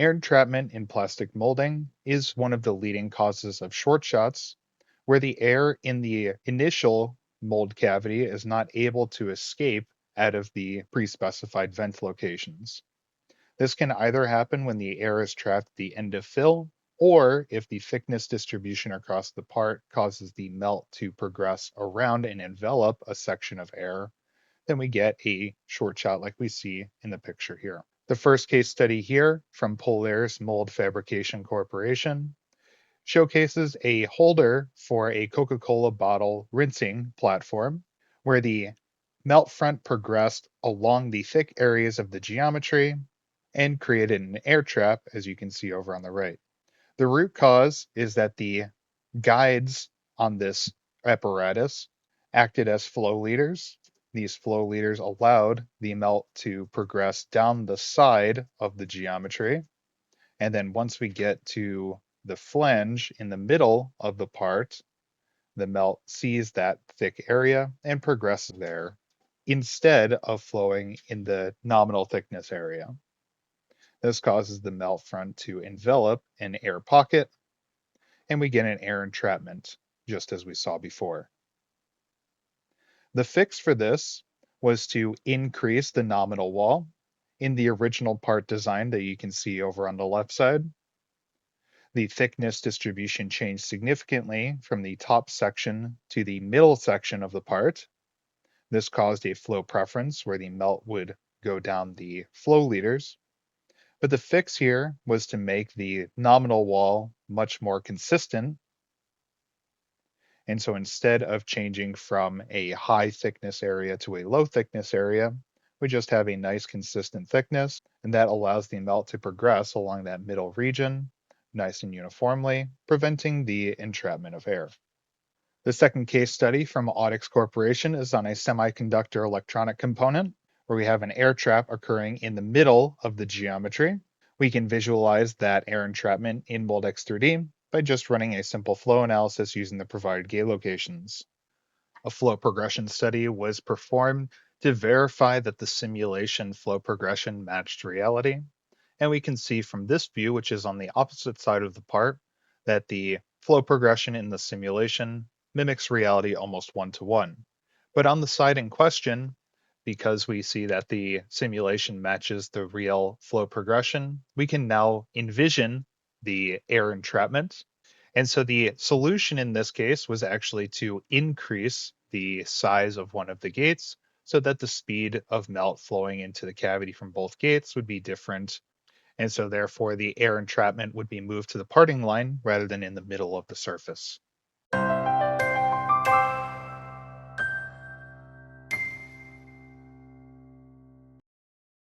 Air entrapment in plastic molding is one of the leading causes of short shots, where the air in the initial mold cavity is not able to escape out of the pre-specified vent locations. This can either happen when the air is trapped at the end of fill, or if the thickness distribution across the part causes the melt to progress around and envelop a section of air, then we get a short shot like we see in the picture here. The first case study here from Polaris Mold Fabrication Corporation showcases a holder for a Coca-Cola bottle rinsing platform where the melt front progressed along the thick areas of the geometry and created an air trap, as you can see over on the right. The root cause is that the guides on this apparatus acted as flow leaders. These flow leaders allowed the melt to progress down the side of the geometry. And then once we get to the flange in the middle of the part, the melt sees that thick area and progresses there instead of flowing in the nominal thickness area. This causes the melt front to envelop an air pocket, and we get an air entrapment, just as we saw before. The fix for this was to increase the nominal wall in the original part design that you can see over on the left side. The thickness distribution changed significantly from the top section to the middle section of the part. This caused a flow preference where the melt would go down the flow leaders. But the fix here was to make the nominal wall much more consistent. And so instead of changing from a high thickness area to a low thickness area, we just have a nice consistent thickness, and that allows the melt to progress along that middle region nice and uniformly, preventing the entrapment of air. The second case study from Audix Corporation is on a semiconductor electronic component where we have an air trap occurring in the middle of the geometry. We can visualize that air entrapment in Moldex 3D by just running a simple flow analysis using the provided gate locations. A flow progression study was performed to verify that the simulation flow progression matched reality. And we can see from this view, which is on the opposite side of the part, that the flow progression in the simulation mimics reality almost one-to-one. But on the side in question, because we see that the simulation matches the real flow progression, we can now envision the air entrapment. And so the solution in this case was actually to increase the size of one of the gates so that the speed of melt flowing into the cavity from both gates would be different. And so therefore the air entrapment would be moved to the parting line rather than in the middle of the surface.